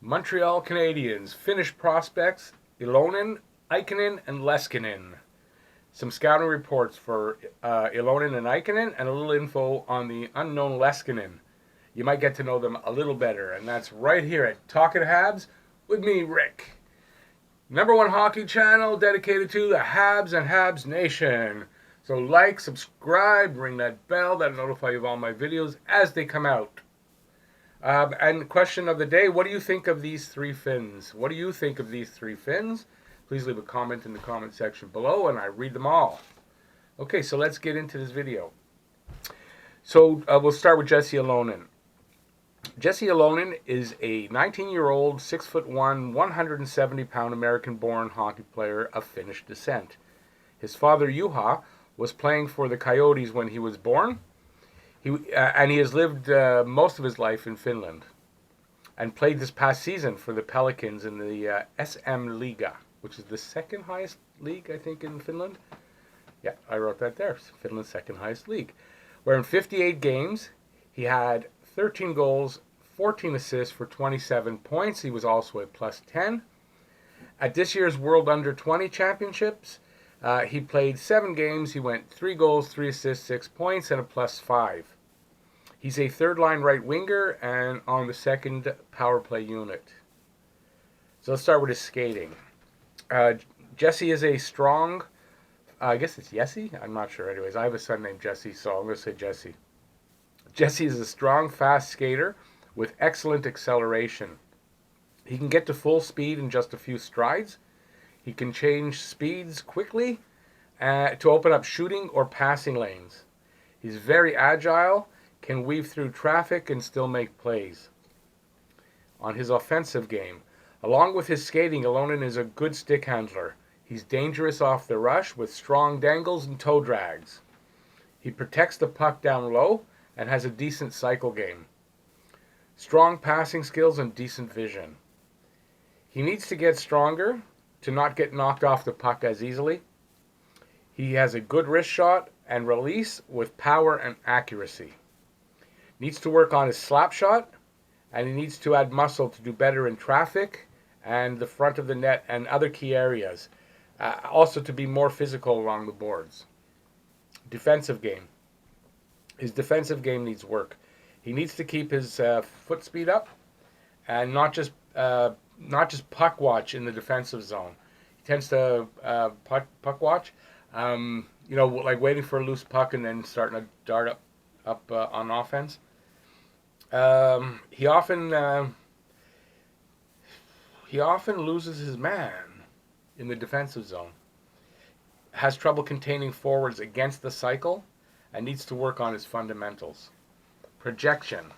Montreal Canadiens, Finnish prospects, Ylonen, Ikonen, and Leskinen. Some scouting reports for Ylonen and Ikonen, and a little info on the unknown Leskinen. You might get to know them a little better, and that's right here at Talking Habs with me, Rick. #1 hockey channel dedicated to the Habs and Habs Nation. So like, subscribe, ring that bell, that'll notify you of all my videos as they come out. And question of the day, what do you think of these three Finns? What do you think of these three Finns? Please leave a comment in the comment section below, and I read them all. Okay, so let's get into this video. So we'll start with Jesse Ylonen. Jesse Ylonen is a 19-year-old, 6'1", 170-pound American-born hockey player of Finnish descent. His father, Juha, was playing for the Coyotes when he was born. And he has lived most of his life in Finland and played this past season for the Pelicans in the SM Liga, which is the second highest league, I think, in Finland. Yeah, I wrote that there. Finland's second highest league. Where in 58 games, he had 13 goals, 14 assists for 27 points. He was also a +10. At this year's World Under-20 Championships, he played 7 games. He went 3 goals, 3 assists, 6 points, and a +5. He's a third-line right winger and on the second power play unit. So let's start with his skating. Jesse is a strong, I guess it's Jesse? I'm not sure. Anyways, I have a son named Jesse, so I'm going to say Jesse. Jesse is a strong, fast skater with excellent acceleration. He can get to full speed in just a few strides. He can change speeds quickly to open up shooting or passing lanes. He's very agile, can weave through traffic and still make plays. On his offensive game, along with his skating, Ylonen is a good stick handler. He's dangerous off the rush with strong dangles and toe drags. He protects the puck down low and has a decent cycle game. Strong passing skills and decent vision. He needs to get stronger to not get knocked off the puck as easily. He has a good wrist shot and release with power and accuracy. Needs to work on his slap shot, and he needs to add muscle to do better in traffic and the front of the net and other key areas. Also to be more physical along the boards. Defensive game. His defensive game needs work. He needs to keep his foot speed up and not just puck watch in the defensive zone. He tends to puck watch, like waiting for a loose puck and then starting to dart up on offense. He often loses his man in the defensive zone. Has trouble containing forwards against the cycle and needs to work on his fundamentals. Projection.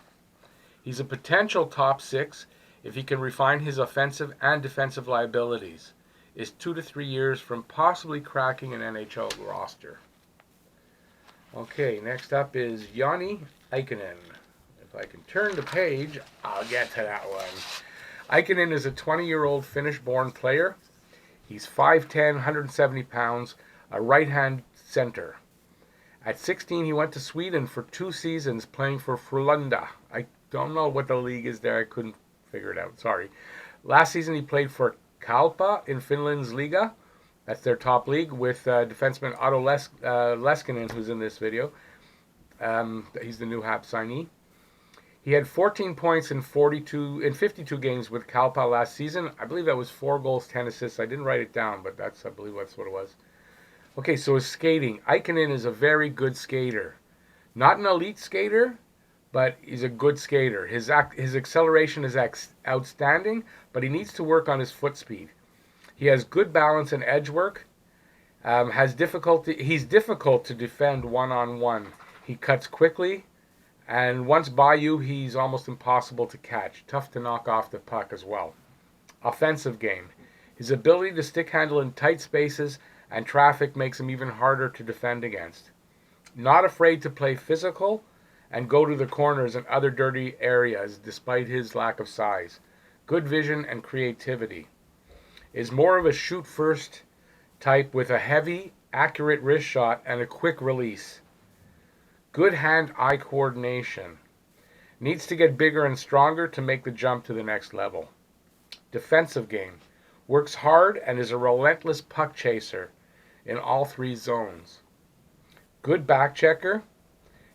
He's a potential top 6 if he can refine his offensive and defensive liabilities. Is 2 to 3 years from possibly cracking an NHL roster. Okay, next up is Joni Ikonen. If I can turn the page, I'll get to that one. Ikonen is a 20-year-old Finnish-born player. He's 5'10", 170 pounds, a right-hand center. At 16, he went to Sweden for 2 seasons playing for Frölunda. I don't know what the league is there. I couldn't figure it out. Sorry. Last season, he played for Kalpa in Finland's Liga. That's their top league with defenseman Otto Leskinen, who's in this video. He's the new Habs signee. He had 14 points in 52 games with Kalpa last season. I believe that was 4 goals, 10 assists. I didn't write it down, but I believe that's what it was. Okay, so his skating. Ikonen is a very good skater. Not an elite skater, but he's a good skater. His acceleration is outstanding, but he needs to work on his foot speed. He has good balance and edge work. He's difficult to defend one-on-one. He cuts quickly, and once by you, he's almost impossible to catch. Tough to knock off the puck as well. Offensive game. His ability to stick handle in tight spaces and traffic makes him even harder to defend against. Not afraid to play physical and go to the corners and other dirty areas despite his lack of size. Good vision and creativity. Is more of a shoot-first type with a heavy, accurate wrist shot and a quick release. Good hand-eye coordination. Needs to get bigger and stronger to make the jump to the next level. Defensive game. Works hard and is a relentless puck chaser in all 3 zones. Good back checker.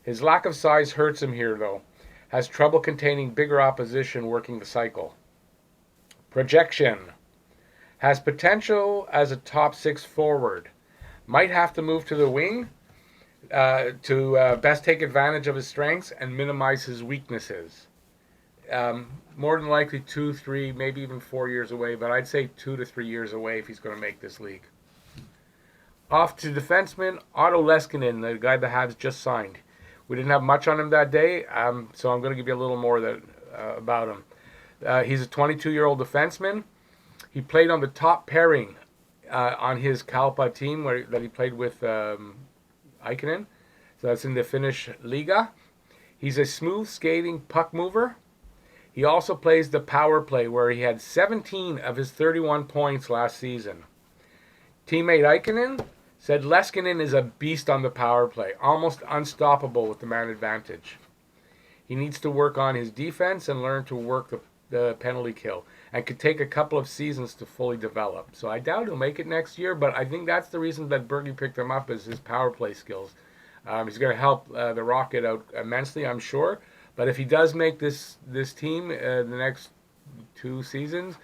His lack of size hurts him here, though. Has trouble containing bigger opposition working the cycle. Projection. Has potential as a top 6 forward. Might have to move to the wing to best take advantage of his strengths and minimize his weaknesses. More than likely 2, 3, maybe even 4 years away, but I'd say 2 to 3 years away if he's going to make this league. Off to defenseman Otto Leskinen, the guy the Habs just signed. We didn't have much on him that day, so I'm going to give you a little more about him. He's a 22-year-old defenseman. He played on the top pairing on his Kalpa team that he played with Ikonen. So that's in the Finnish Liga. He's a smooth skating puck mover. He also plays the power play, where he had 17 of his 31 points last season. Teammate Ikonen said Leskinen is a beast on the power play, almost unstoppable with the man advantage. He needs to work on his defense and learn to work the penalty kill, and could take a couple of seasons to fully develop. So I doubt he'll make it next year, but I think that's the reason that Bergie picked him up, is his power play skills. He's going to help the Rocket out immensely, I'm sure. But if he does make this team the next 2 seasons,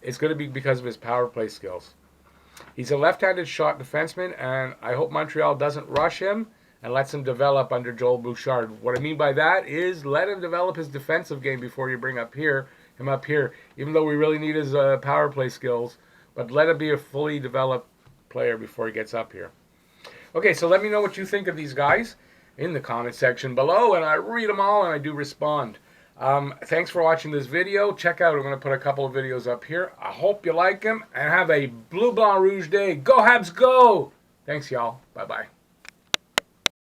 it's going to be because of his power play skills. He's a left-handed shot defenseman, and I hope Montreal doesn't rush him and lets him develop under Joel Bouchard. What I mean by that is let him develop his defensive game before you bring him up here, even though we really need his power play skills, but let him be a fully developed player before he gets up here. Okay, so let me know what you think of these guys in the comment section below, and I read them all and I do respond. Thanks for watching this video. Check out, I'm going to put a couple of videos up here. I hope you like them, and have a bleu blanc rouge day. Go Habs, go! Thanks, y'all. Bye-bye.